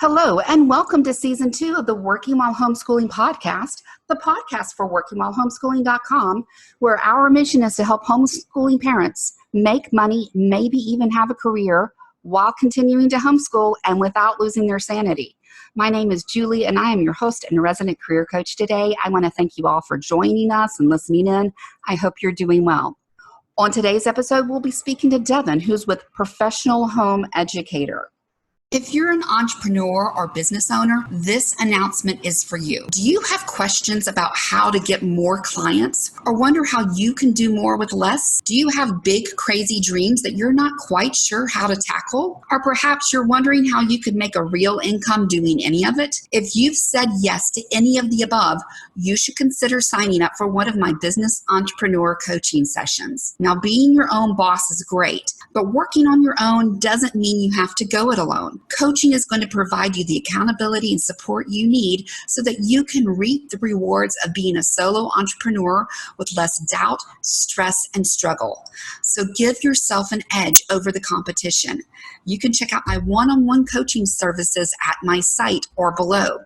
Hello, and welcome to Season 2 of the Working While Homeschooling podcast, the podcast for workingwhilehomeschooling.com, where our mission is to help homeschooling parents make money, maybe even have a career, while continuing to homeschool and without losing their sanity. My name is Julie, and I am your host and resident career coach today. I want to thank you all for joining us and listening in. I hope you're doing well. On today's episode, we'll be speaking to Deven, who's with Professional Home Educator. If you're an entrepreneur or business owner, this announcement is for you. Do you have questions about how to get more clients or wonder how you can do more with less? Do you have big, crazy dreams that you're not quite sure how to tackle? Or perhaps you're wondering how you could make a real income doing any of it? If you've said yes to any of the above, you should consider signing up for one of my business entrepreneur coaching sessions. Now, being your own boss is great, but working on your own doesn't mean you have to go it alone. Coaching is going to provide you the accountability and support you need so that you can reap the rewards of being a solo entrepreneur with less doubt, stress, and struggle. So give yourself an edge over the competition. You can check out my one-on-one coaching services at my site or below.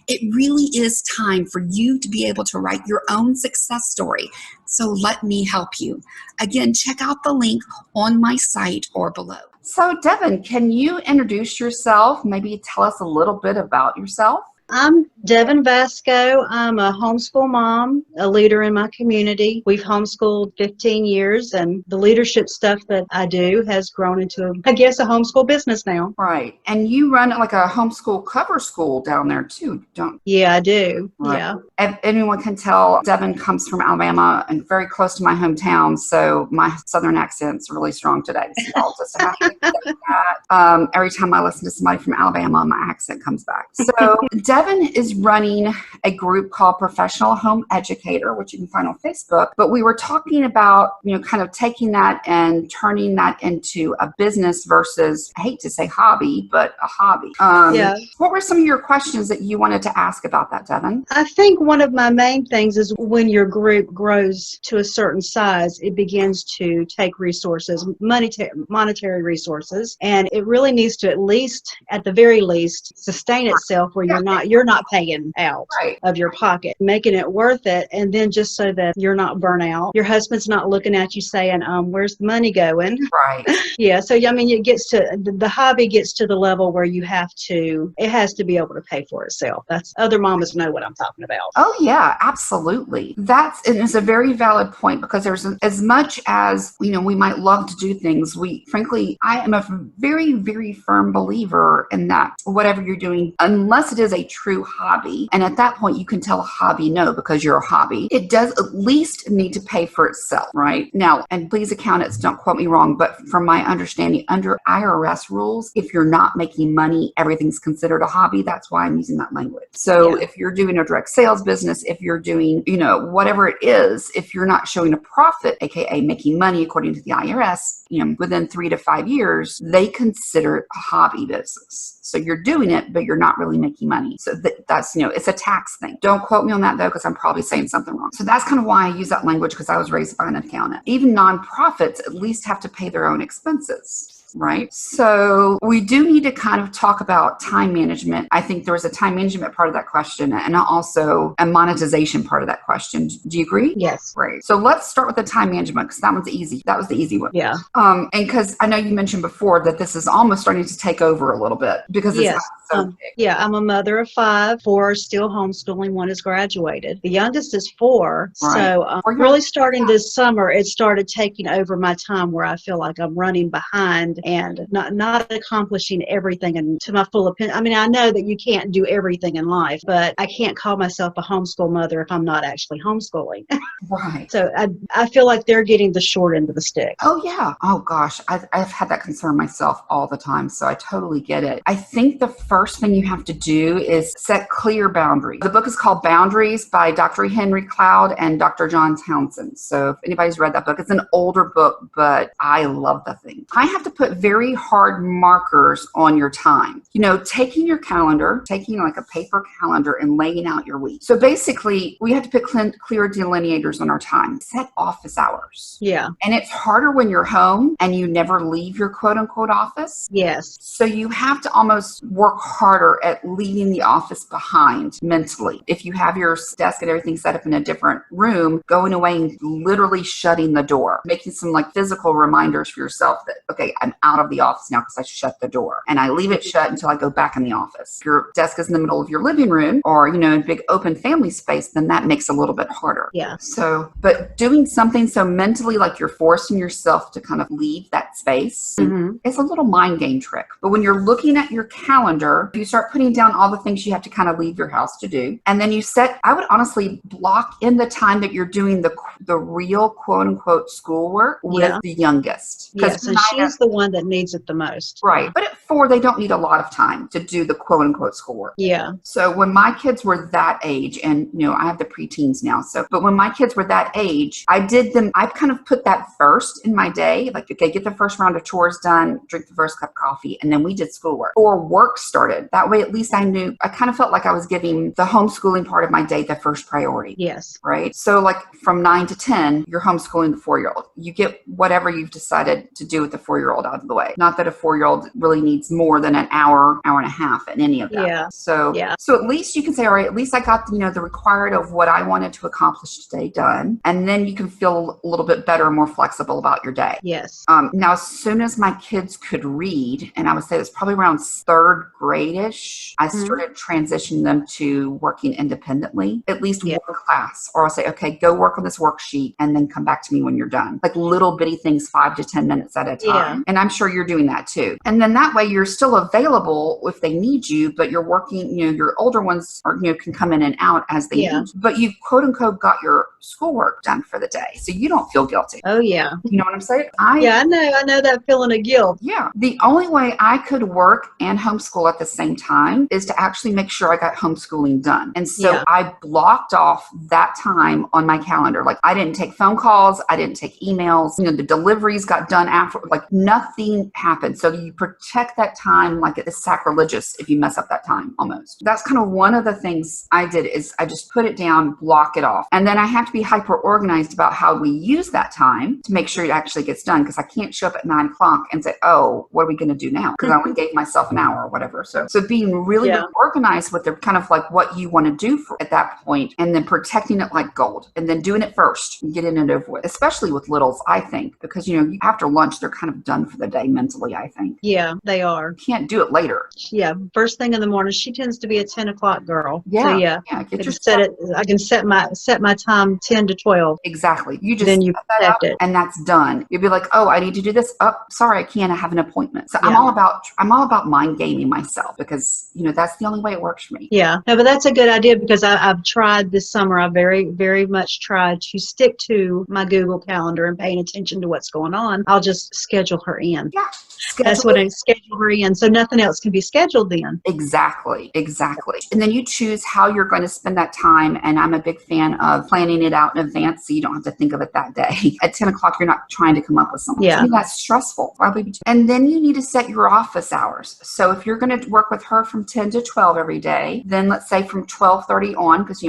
It really is time for you to be able to write your own success story. So let me help you. Again, check out the link on my site or below. So Deven, can you introduce yourself? Maybe tell us a little bit about yourself. I'm Deven Vasco. I'm a homeschool mom, a leader in my community. We've homeschooled 15 years, and the leadership stuff that I do has grown into, I guess, a homeschool business now. Right. And you run like a homeschool cover school down there too, don't you? Yeah, I do. Right. Yeah. If anyone can tell, Deven comes from Alabama and very close to my hometown, so my southern accent's really strong today. So I'll just have to accept that. Every time I listen to somebody from Alabama, my accent comes back. So Deven is running a group called Professional Home Educator, which you can find on Facebook. But we were talking about, kind of taking that and turning that into a business versus, I hate to say hobby, but a hobby. Yeah. What were some of your questions that you wanted to ask about that, Deven? I think one of my main things is when your group grows to a certain size, it begins to take resources, monetary resources, and it really needs to at the very least, sustain itself where you're not paying out of your pocket, making it worth it, and then just so that you're not burnt out. Your husband's not looking at you saying, where's the money going? Right. Yeah. So, it gets to, the hobby gets to the level where it has to be able to pay for itself. Other mamas know what I'm talking about. Oh yeah, absolutely. It's a very valid point, because there's as much as, we might love to do things. I am a very, very firm believer in that whatever you're doing, unless it is a true hobby, and at that point you can tell a hobby no because you're a hobby, it does at least need to pay for itself, right? Now, and please accountants, don't quote me wrong, but from my understanding, under IRS rules, if you're not making money, everything's considered a hobby. That's why I'm using that language. So if you're doing a direct sales business, if you're doing, whatever it is, if you're not showing a profit, aka making money according to the IRS, within 3 to 5 years, they consider it a hobby business. So you're doing it, but you're not really making money. So that's, it's a tax thing. Don't quote me on that though, because I'm probably saying something wrong. So that's kind of why I use that language, because I was raised by an accountant. Even nonprofits at least have to pay their own expenses. Right. So we do need to kind of talk about time management. I think there was a time management part of that question and also a monetization part of that question. Do you agree? Yes. Great. So let's start with the time management, because that one's easy. That was the easy one. Yeah. And because I know you mentioned before that this is almost starting to take over a little bit because it's so big. Yeah, I'm a mother of 5, 4 are still homeschooling, 1 is graduated. The youngest is 4. Right. So really starting this summer, it started taking over my time where I feel like I'm running behind and not accomplishing everything and to my full opinion. I mean, I know that you can't do everything in life, but I can't call myself a homeschool mother if I'm not actually homeschooling. Right. So I feel like they're getting the short end of the stick. Oh, yeah. Oh, gosh. I've had that concern myself all the time, so I totally get it. I think the first thing you have to do is set clear boundaries. The book is called Boundaries by Dr. Henry Cloud and Dr. John Townsend. So if anybody's read that book, it's an older book, but I love the thing. I have to put put very hard markers on your time. Taking your calendar, taking like a paper calendar and laying out your week. So basically, we have to put clear delineators on our time. Set office hours. Yeah. And it's harder when you're home and you never leave your quote unquote office. Yes. So you have to almost work harder at leaving the office behind mentally. If you have your desk and everything set up in a different room, going away and literally shutting the door, making some like physical reminders for yourself that, okay, I'm out of the office now because I shut the door, and I leave it shut until I go back in the office. If your desk is in the middle of your living room or, a big open family space, then that makes it a little bit harder. Yeah. So, but doing something so mentally like you're forcing yourself to kind of leave that space, it's a little mind game trick. But when you're looking at your calendar, you start putting down all the things you have to kind of leave your house to do. And then I would honestly block in the time that you're doing the real quote unquote schoolwork with the youngest. Yes, and she's the one that needs it the most. Right. But at 4, they don't need a lot of time to do the quote unquote schoolwork. Yeah. So when my kids were that age, and I have the preteens now. But when my kids were that age, I kind of put that first in my day. Like, okay, get the first round of chores done, drink the first cup of coffee, and then we did schoolwork. Or work started. That way, at least I kind of felt like I was giving the homeschooling part of my day the first priority. Yes. Right. So like from 9 to 10, you're homeschooling the 4-year-old. You get whatever you've decided to do with the 4-year-old out of the way. Not that a 4-year-old really needs more than an hour and a half in any of that. Yeah. So at least you can say, all right, at least I got the required of what I wanted to accomplish today done. And then you can feel a little bit better and more flexible about your day. Yes. Now, as soon as my kids could read, and I would say it was probably around 3rd grade-ish, I started transitioning them to working independently, at least one class. Or I'll say, okay, go work on this worksheet and then come back to me when you're done. Like little bitty things, 5 to 10 minutes at a time. Yeah. And I'm sure you're doing that too. And then that way you're still available if they need you, but you're working, your older ones are, can come in and out as they need. But you quote unquote got your schoolwork done for the day. So you don't feel guilty. Oh yeah. You know what I'm saying? I know that feeling of guilt. Yeah. The only way I could work and homeschool at the same time is to actually make sure I got homeschooling done. And so I blocked off that time on my calendar. Like I didn't take phone calls. I didn't take emails. The deliveries got done after, like nothing happened. So you protect that time like it's sacrilegious if you mess up that time almost. That's kind of one of the things I did is I just put it down, block it off. And then I have to be hyper organized about how we use that time to make sure it actually gets done. Because I can't show up at 9 o'clock and say, oh, what are we going to do now? Because I only gave myself an hour or whatever. So being really organized with the kind of like what you want to do at that point, and then protecting it like gold, and then doing it first and getting it over with, especially with littles, I think, because, after lunch, they're kind of done for the day mentally, I think. Yeah, they are. You can't do it later. Yeah. First thing in the morning, she tends to be a 10 o'clock girl. Yeah. So I can set my time 10 to 12. Exactly. You just then you protect it, and that's done. You'll be like, oh, I need to do this. Oh, sorry, I can't. I have an appointment. So I'm all about mind gaming myself because that's the only way it works for me. Yeah. No, but that's a good idea because I've tried this summer. I very, very much tried to stick to my Google Calendar and paying attention to what's going on. I'll just schedule her in. Yeah. That's what I schedule her in. So nothing else can be scheduled then. Exactly. And then you choose how you're going to spend that time. And I'm a big fan of planning it out in advance so you don't have to think of it that day. At 10 o'clock, you're not trying to come up with something. Yeah. To me, that's stressful. And then you need to set your office hours. So if you're going to work with her from 10 to 12 every day, then let's say from 12:30 on, because,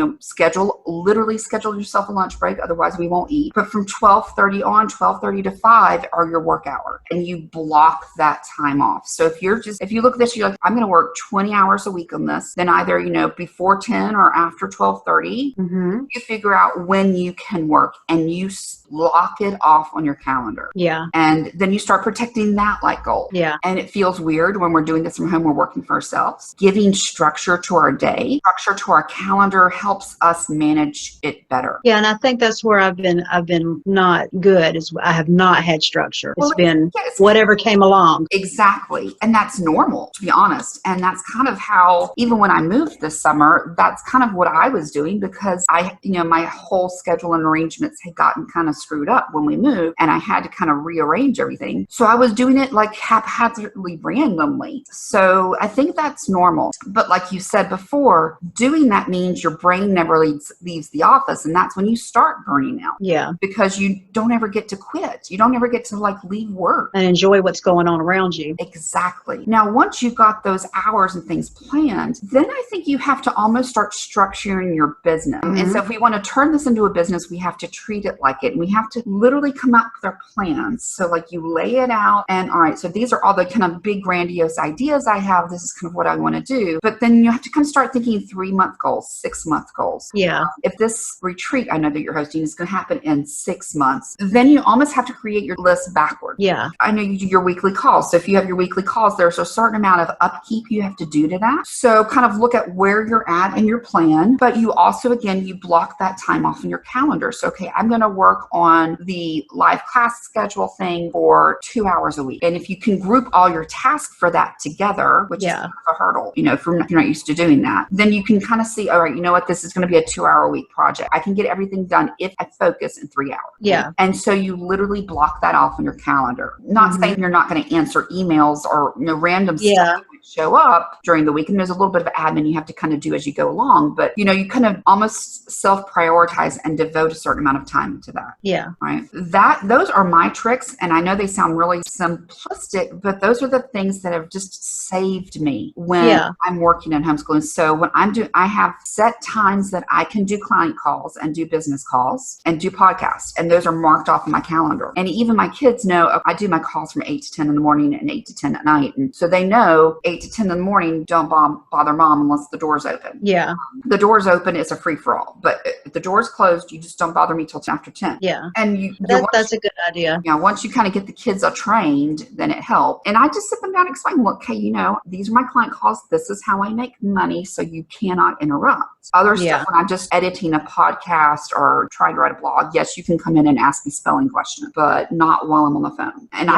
literally schedule yourself a lunch break. Otherwise, we won't eat. But from 12:30 on, 12:30 to 5 are your work hour. And you block that time off. So if you look at this, you're like, I'm going to work 20 hours a week on this, then either, before 10 or after 12:30, you figure out when you can work and you lock it off on your calendar. Yeah. And then you start protecting that like gold. Yeah. And it feels weird when we're doing this from home, we're working for ourselves. Giving structure to our day, structure to our calendar helps us manage it better. Yeah. And I think that's where I've been not good is I have not had structure. It's been whatever came along. Exactly. Exactly. And that's normal, to be honest. And that's kind of how, even when I moved this summer, that's kind of what I was doing, because my whole schedule and arrangements had gotten kind of screwed up when we moved, and I had to kind of rearrange everything. So I was doing it like haphazardly, randomly. So I think that's normal. But like you said before, doing that means your brain never leaves the office. And that's when you start burning out. Yeah. Because you don't ever get to quit. You don't ever get to like leave work. And enjoy what's going on around you. Exactly. Now, once you've got those hours and things planned, then I think you have to almost start structuring your business. Mm-hmm. And so if we want to turn this into a business, we have to treat it like it. And we have to literally come up with our plans. So like you lay it out and all right, so these are all the kind of big grandiose ideas I have. This is kind of what I want to do. But then you have to kind of start thinking 3-month goals, 6-month goals. Yeah. If this retreat I know that you're hosting is going to happen in 6 months, then you almost have to create your list backward. Yeah. I know you do your weekly calls. So if you have your weekly calls, there's a certain amount of upkeep you have to do to that. So kind of look at where you're at in your plan, but you also, again, you block that time off in your calendar. So, okay, I'm going to work on the live class schedule thing for 2 hours a week. And if you can group all your tasks for that together, which is kind of a hurdle, if you're not used to doing that, then you can kind of see, all right, you know what, this is going to be a 2-hour a week project. I can get everything done if I focus in 3 hours. Yeah. And so you literally block that off in your calendar. Not saying you're not going to answer emails or random stuff that might show up during the week. And there's a little bit of admin you have to kind of do as you go along. But, you kind of almost self-prioritize and devote a certain amount of time to that. Yeah. Right. Those are my tricks. And I know they sound really simplistic, but those are the things that have just saved me when I'm working in homeschooling. So when I have set times that I can do client calls and do business calls and do podcasts. And those are marked off in my calendar. And even my kids know I do my calls from 8 to 10 in the morning and 8 to 10 at night. And so they know 8 to 10 in the morning, don't bother mom unless the door's open. Yeah. The door's open, it's a free for all. But if the door's closed, you just don't bother me till after 10. Yeah. And that's a good idea. Once you kind of get the kids trained, then it helps. And I just sit them down and explain, look, okay, these are my client calls. This is how I make money. So you cannot interrupt. Other stuff, when I'm just editing a podcast or trying to write a blog, yes, you can come in and ask me spelling questions, but not while I'm on the phone. And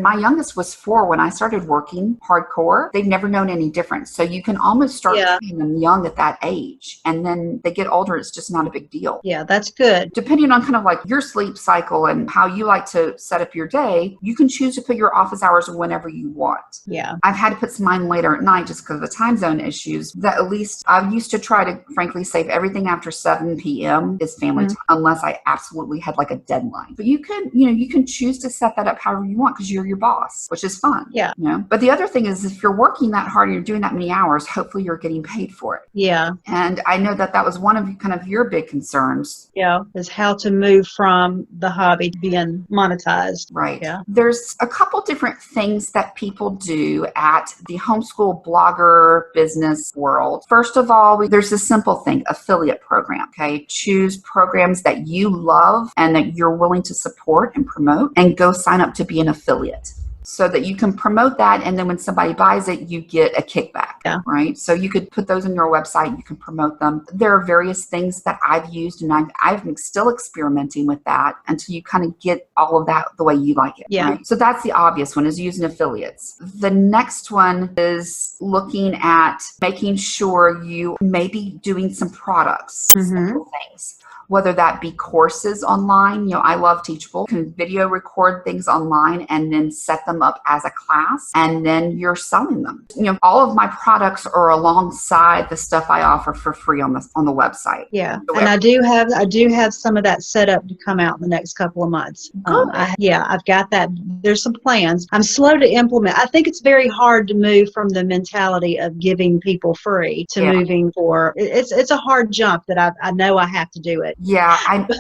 my youngest was 4 when I started working hardcore. They've never known any difference. So you can almost start training them young at that age. And then they get older, it's just not a big deal. Yeah, that's good. Depending on kind of like your sleep cycle and how you like to set up your day, you can choose to put your office hours whenever you want. Yeah. I've had to put some mine later at night just because of the time zone issues. That at least I used to try to frankly save everything after 7 p.m. is family time, unless I absolutely had like a deadline. But you can choose to set that up however you want because you're your boss, which is fun. Yeah. But the other thing is, if you're working that hard and you're doing that many hours, hopefully you're getting paid for it. Yeah. And I know that was one of kind of your big concerns. Yeah, is how to move from the hobby to being monetized. Right. Yeah. There's a couple different things that people do at the homeschool blogger business world. First of all, there's a simple thing, affiliate program. Okay. Choose programs that you love and that you're willing to support and promote, and go sign up to be an affiliate, so that you can promote that. And then when somebody buys it, you get a kickback, right? So you could put those on your website, you can promote them. There are various things that I've used, and I'm still experimenting with that until you kind of get all of that the way you like it. Yeah. Right? So that's the obvious one, is using affiliates. The next one is looking at making sure you may be doing some products, simple things. Whether that be courses online, I love Teachable, can video record things online and then set them up as a class, and then you're selling them. All of my products are alongside the stuff I offer for free on the website. Yeah, and I do have some of that set up to come out in the next couple of months. I've got that. There's some plans. I'm slow to implement. I think it's very hard to move from the mentality of giving people free to moving for. It's a hard jump that I know I have to do it. Yeah, I do.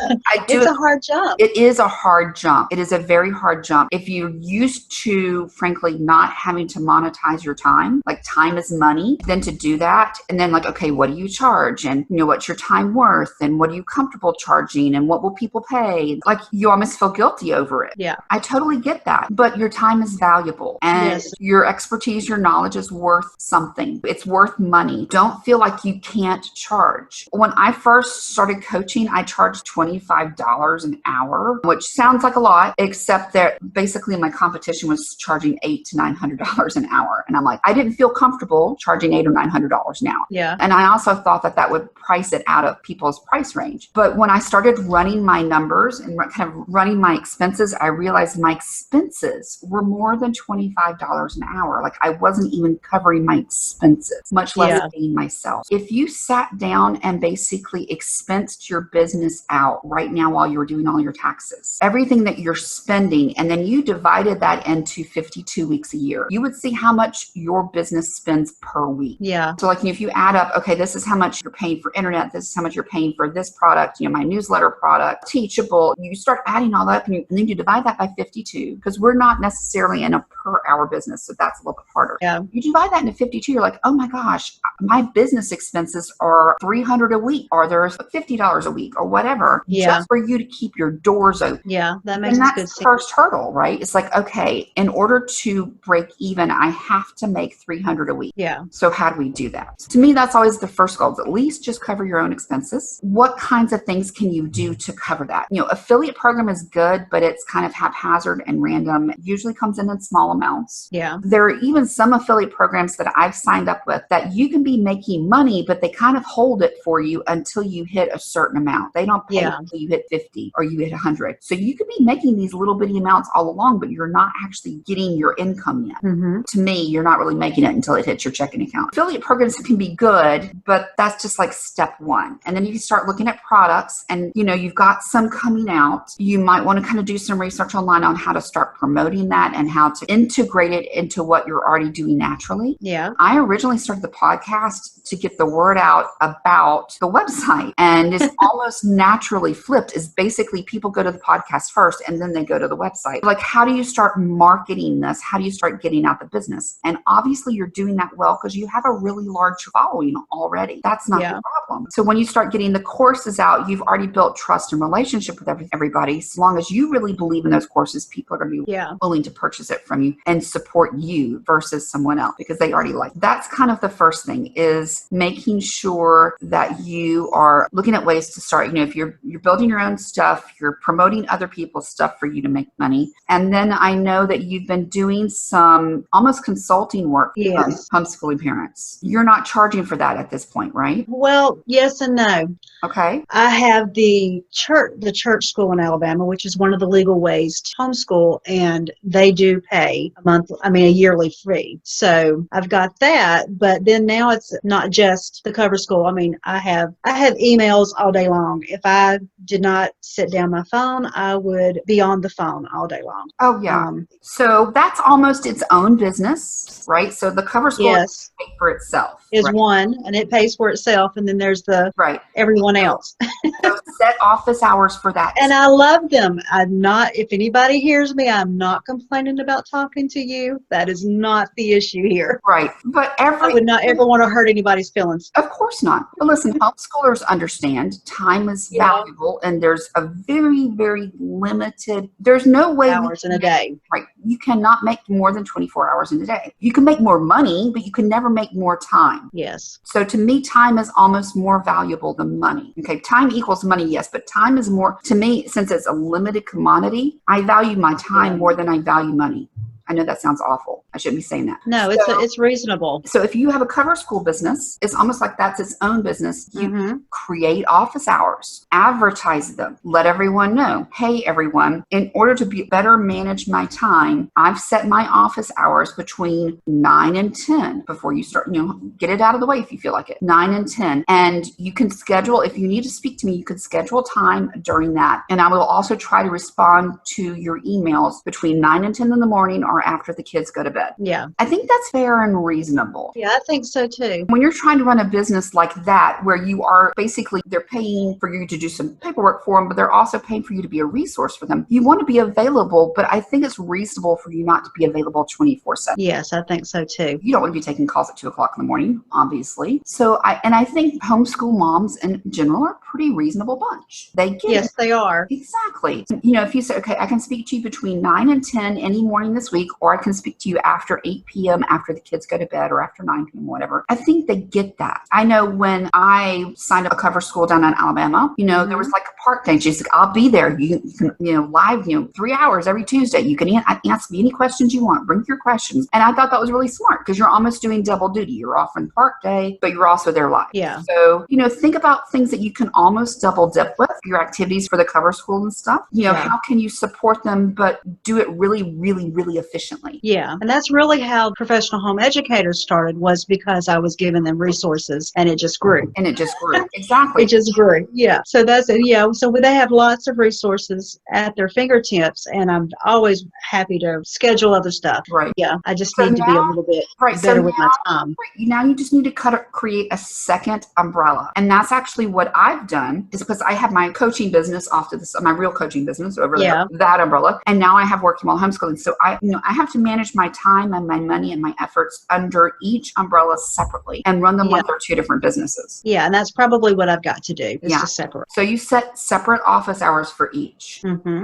It's a hard jump. It is a hard jump. It is a very hard jump. If you're used to, frankly, not having to monetize your time, like time is money, then to do that, and then like, okay, what do you charge? And what's your time worth? And what are you comfortable charging? And what will people pay? Like, you almost feel guilty over it. Yeah. I totally get that. But your time is valuable, and your expertise, your knowledge is worth something. It's worth money. Don't feel like you can't charge. When I first started coaching teaching, I charge $25 an hour, which sounds like a lot, except that basically my competition was charging $800 to $900 an hour. And I'm like, I didn't feel comfortable charging $800 or $900 an hour. Yeah. And I also thought that that would price it out of people's price range. But when I started running my numbers and kind of running my expenses, I realized my expenses were more than $25 an hour. Like I wasn't even covering my expenses, much less paying myself. If you sat down and basically expensed your business out right now while you were doing all your taxes, everything that you're spending, and then you divided that into 52 weeks a year, you would see how much your business spends per week. Yeah. So like if you add up, okay, this is how much you're paying for internet, this is how much you're paying for this product, my newsletter product, Teachable, you start adding all that and then you divide that by 52, because we're not necessarily in a per hour business. So that's a little bit harder. Yeah. You divide that into 52, you're like, oh my gosh, my business expenses are $300 a week, or there's $50 a week or whatever, just for you to keep your doors open. Yeah, that makes And good that's sense. the first hurdle, right? It's like, okay, in order to break even, I have to make $300 a week. Yeah. So how do we do that? To me, that's always the first goal, is at least just cover your own expenses. What kinds of things can you do to cover that? Affiliate program is good, but it's kind of haphazard and random. It usually comes in small amounts. Yeah. There are even some affiliate programs that I've signed up with that you can be making money, but they kind of hold it for you until you hit a certain amount. They don't pay until you hit 50 or you hit 100. So you could be making these little bitty amounts all along, but you're not actually getting your income yet. Mm-hmm. To me, you're not really making it until it hits your checking account. Affiliate programs can be good, but that's just like step one. And then you can start looking at products, and you've got some coming out. You might want to kind of do some research online on how to start promoting that and how to integrate it into what you're already doing naturally. Yeah. I originally started the podcast to get the word out about the website, and it's almost naturally flipped. Is basically people go to the podcast first and then they go to the website. Like, how do you start marketing this? How do you start getting out the business? And obviously you're doing that well because you have a really large following already. That's not the problem. So when you start getting the courses out, you've already built trust and relationship with everybody. As long as you really believe in those courses, people are going to be willing to purchase it from you and support you versus someone else because they already like it. That's kind of the first thing, is making sure that you are looking at ways to start. If you're building your own stuff, you're promoting other people's stuff for you to make money. And then I know that you've been doing some almost consulting work on homeschooling parents. You're not charging for that at this point, right? Well, yes and no. Okay. I have the church school in Alabama, which is one of the legal ways to homeschool, and they do pay a yearly fee. So I've got that, but then now it's not just the cover school. I have emails all day long. If I did not sit down my phone, I would be on the phone all day long. Oh yeah. So that's almost its own business, right? So the cover school is paid for itself. Is one, and it pays for itself, and then there's the everyone else. So set office hours for that. And I love them. If anybody hears me, I'm not complaining about talking to you. That is not the issue here. Right. But I would not ever want to hurt anybody's feelings. Of course not. But listen, homeschoolers understand time is valuable, and there's a very, very limited, there's no way hours in a day. Right. You cannot make more than 24 hours in a day. You can make more money, but you can never make more time. Yes. So to me, time is almost more valuable than money. Okay. Time equals money, yes, but time is more, to me, since it's a limited commodity, I value my time more than I value money. I know that sounds awful. I shouldn't be saying that. No, it's reasonable. So if you have a cover school business, it's almost like that's its own business. You create office hours, advertise them, let everyone know, hey, everyone, in order to better manage my time, I've set my office hours between 9 and 10 before you start, get it out of the way if you feel like it, 9 and 10. And you can schedule, if you need to speak to me, you can schedule time during that. And I will also try to respond to your emails between 9 and 10 in the morning or after the kids go to bed. Yeah. I think that's fair and reasonable. Yeah, I think so too. When you're trying to run a business like that, where you are basically, they're paying for you to do some paperwork for them, but they're also paying for you to be a resource for them. You want to be available, but I think it's reasonable for you not to be available 24/7. Yes, I think so too. You don't want to be taking calls at 2 o'clock in the morning, obviously. So I think homeschool moms in general are pretty reasonable bunch. They get it. Yes, they are. Exactly. If you say, okay, I can speak to you between 9 and 10 any morning this week, or I can speak to you after 8 p.m. after the kids go to bed, or after 9 p.m., whatever. I think they get that. I know when I signed up a cover school down in Alabama, there was like a park day. She's like, I'll be there. You can, live, 3 hours every Tuesday. You can ask me any questions you want. Bring your questions. And I thought that was really smart because you're almost doing double duty. You're off on park day, but you're also there live. Yeah. So, think about things that you can almost double dip with, your activities for the cover school and stuff. How can you support them, but do it really, really, really efficiently? Yeah. And that's really how Professional Home Educators started, was because I was giving them resources and it just grew. Exactly. It just grew. Yeah. So that's it. Yeah. So they have lots of resources at their fingertips, and I'm always happy to schedule other stuff. Right. Yeah. I just need to be a little bit better with my time. Now you just need to create a second umbrella. And that's actually what I've done, is because I have my coaching business off to this, my real coaching business over there, that umbrella. And now I have Working While Homeschooling. So I have to manage my time and my money and my efforts under each umbrella separately and run them like they're two different businesses. Yeah. And that's probably what I've got to do, is to separate. So you set separate office hours for each,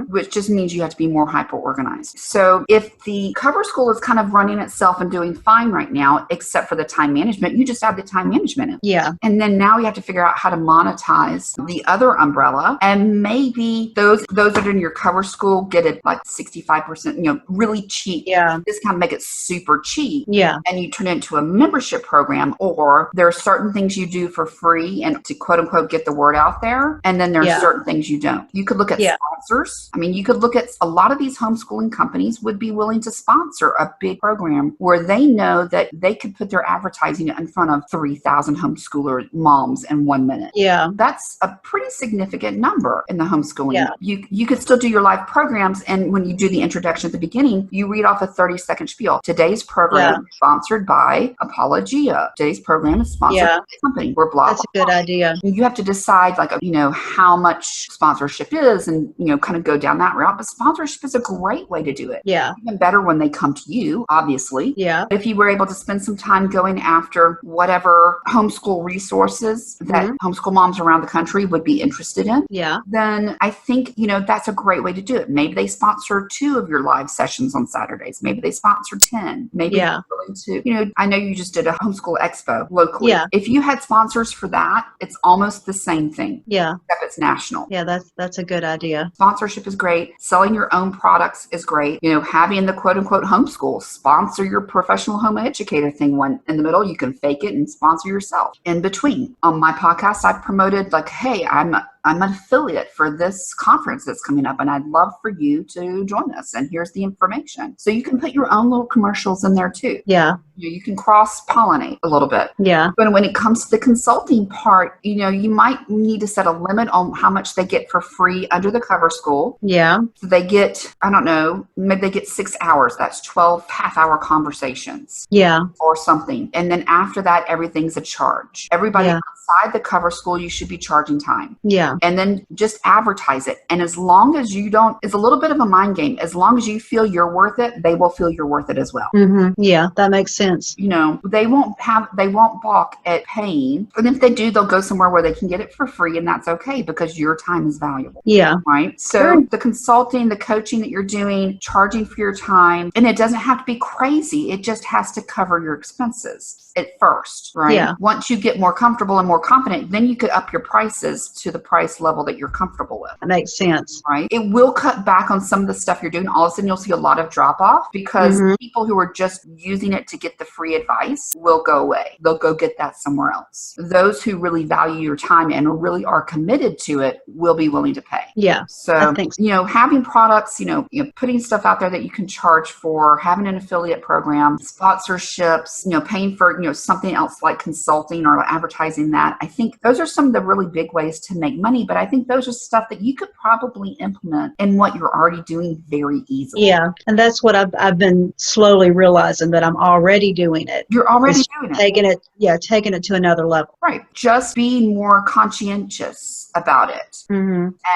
which just means you have to be more hyper organized. So if the cover school is kind of running itself and doing fine right now, except for the time management, you just add the time management in. Yeah. And then now you have to figure out how to monetize the other umbrella. And maybe those that are in your cover school get it like 65%, really cheap. Yeah. Discount, make it super cheap. Yeah. And you turn it into a membership program, or there are certain things you do for free and to quote unquote get the word out there. And then there are certain things you don't. You could look at sponsors. I mean, you could look at a lot of these homeschooling companies would be willing to sponsor a big program where they know that they could put their advertising in front of 3,000 homeschooler moms in 1 minute. Yeah. That's a pretty significant number in the homeschooling. Yeah. You could still do your live programs. And when you do the introduction at the beginning, you read off a 30-second spiel. Today's program is sponsored by Apologia. Today's program is sponsored by the company. We're blah, That's blah, a good idea. You have to decide how much sponsorship is and, kind of go down that route. But sponsorship is a great way to do it. Yeah. Even better when they come to you, obviously. Yeah. If you were able to spend some time going after whatever homeschool resources that homeschool moms around the country would be interested in, then I think, that's a great way to do it. Maybe they sponsor 2 of your live sessions on Saturdays. Maybe they sponsor 10. Maybe they're willing to, I know you just did a homeschool expo locally. Yeah. If you had sponsors for that, it's almost the same thing. Yeah. Except it's national. Yeah, that's a good idea. Sponsorship is great. Selling your own products is great. Having the quote unquote homeschool, sponsor your professional home educator thing. One in the middle, you can fake it and sponsor yourself. In between, on my podcast, I've promoted hey, I'm an affiliate for this conference that's coming up, and I'd love for you to join us. And here's the information. So you can put your own little commercials in there too. Yeah. You can cross-pollinate a little bit. Yeah. But when it comes to the consulting part, you might need to set a limit on how much they get for free under the cover school. Yeah. So they get, I don't know, maybe they get 6 hours. That's 12 half-hour conversations. Yeah. Or something. And then after that, everything's a charge. Everybody outside the cover school, you should be charging time. Yeah. And then just advertise it. And as long as you don't, it's a little bit of a mind game. As long as you feel you're worth it, they will feel you're worth it as well. Mm-hmm. Yeah, that makes sense. They won't balk at paying. And if they do, they'll go somewhere where they can get it for free, and that's okay because your time is valuable. Yeah. Right. So the consulting, the coaching that you're doing, charging for your time, and it doesn't have to be crazy. It just has to cover your expenses at first, right? Yeah. Once you get more comfortable and more confident, then you could up your prices to the price level that you're comfortable with. That makes sense. Right. It will cut back on some of the stuff you're doing. All of a sudden you'll see a lot of drop off because people who are just using it to get the free advice will go away. They'll go get that somewhere else. Those who really value your time and really are committed to it will be willing to pay. Yeah. So, having products, putting stuff out there that you can charge for, having an affiliate program, sponsorships, paying for, something else like consulting or advertising that. I think those are some of the really big ways to make money, but I think those are stuff that you could probably implement in what you're already doing very easily. Yeah. And that's what I've been slowly realizing, that I'm already doing it. You're already doing it. Taking it to another level. Right. Just being more conscientious about it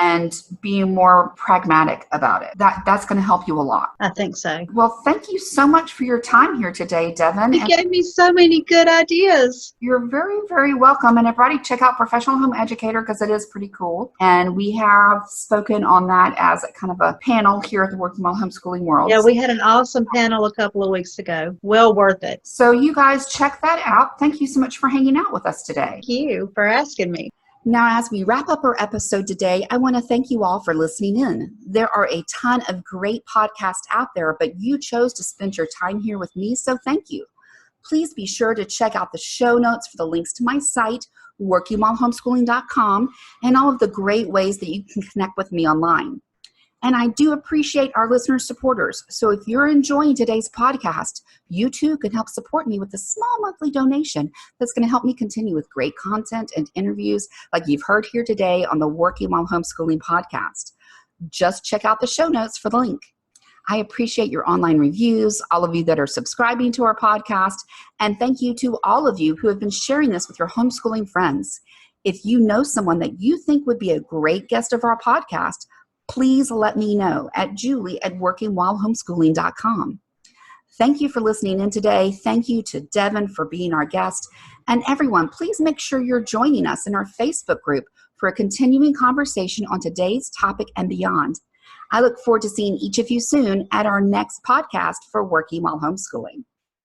and being more pragmatic about it. That's going to help you a lot. I think so. Well, thank you so much for your time here today, Deven. You gave me so many good ideas. You're very, very welcome. recommend everybody check out Professional Home Educator because it is pretty cool. And we have spoken on that as a kind of a panel here at the Working While Homeschooling World. Yeah, we had an awesome panel a couple of weeks ago. Well worth it. So you guys check that out. Thank you so much for hanging out with us today. Thank you for asking me. Now, as we wrap up our episode today, I want to thank you all for listening in. There are a ton of great podcasts out there, but you chose to spend your time here with me, so thank you. Please be sure to check out the show notes for the links to my site, workingwhilehomeschooling.com, and all of the great ways that you can connect with me online. And I do appreciate our listener supporters. So if you're enjoying today's podcast, you too can help support me with a small monthly donation that's going to help me continue with great content and interviews like you've heard here today on the Working While Homeschooling podcast. Just check out the show notes for the link. I appreciate your online reviews, all of you that are subscribing to our podcast, and thank you to all of you who have been sharing this with your homeschooling friends. If you know someone that you think would be a great guest of our podcast, please let me know at julie@workingwhilehomeschooling.com. Thank you for listening in today. Thank you to Deven for being our guest. And everyone, please make sure you're joining us in our Facebook group for a continuing conversation on today's topic and beyond. I look forward to seeing each of you soon at our next podcast for Working While Homeschooling.